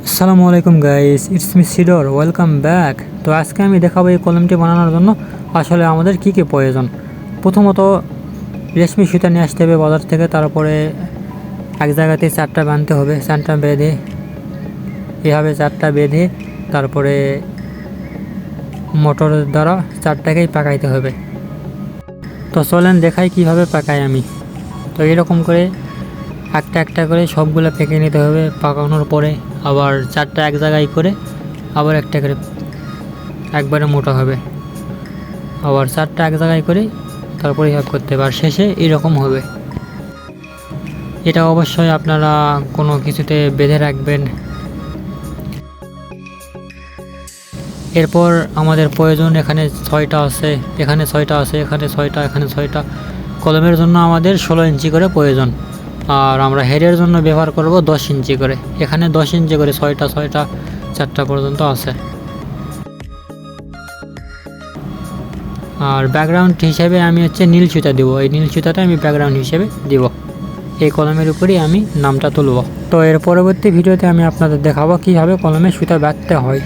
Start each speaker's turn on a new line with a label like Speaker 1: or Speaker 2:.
Speaker 1: আসসালামু আলাইকুম guys, it's me Sidr, welcome back. তো আজকে আমি দেখাবো এই কলমটি বানানোর জন্য আসলে আমাদের কী কী প্রয়োজন। প্রথমত রেশমি সুতা নিয়ে আসতে হবে বাজার থেকে, তারপরে এক জায়গাতে চারটা বাঁধতে হবে, চারটা বেঁধে এভাবে চারটা বেঁধে তারপরে মোটরের দ্বারা চারটাকেই পাকাইতে হবে। তো চলেন দেখাই কিভাবে পাকাই আমি। তো এরকম করে একটা একটা করে সবগুলো পেকে নিতে হবে। পাকানোর পরে আবার চারটা এক জায়গায় করে আবার একটা করে একবারে মোটা হবে, আবার চারটা এক জায়গায় করে তারপরে হিসাব করতে হবে, আর শেষে এরকম হবে। এটা অবশ্যই আপনারা কোনো কিছুতে বেঁধে রাখবেন। এরপর আমাদের প্রয়োজন এখানে ছয়টা আছে, এখানে ছয়টা আছে, এখানে ছয়টা, এখানে ছয়টা। কলমের জন্য আমাদের 16 ইঞ্চি করে প্রয়োজন, আর আমরা হেডের জন্য ব্যবহার করব 10 ইঞ্চি করে। এখানে 10 ইঞ্চি করে ছয়টা ছয়টা চারটা পর্যন্ত আছে। আর ব্যাকগ্রাউন্ড হিসেবে আমি নীল সুতা দেবো, এই নীল সুতাটা আমি ব্যাকগ্রাউন্ড হিসেবে দিব। এই কলমের উপরেই আমি নামটা তুলব। তো এর পরবর্তী ভিডিওতে আমি আপনাদের দেখাবো কীভাবে কলমে সুতা বাঁধতে হয়।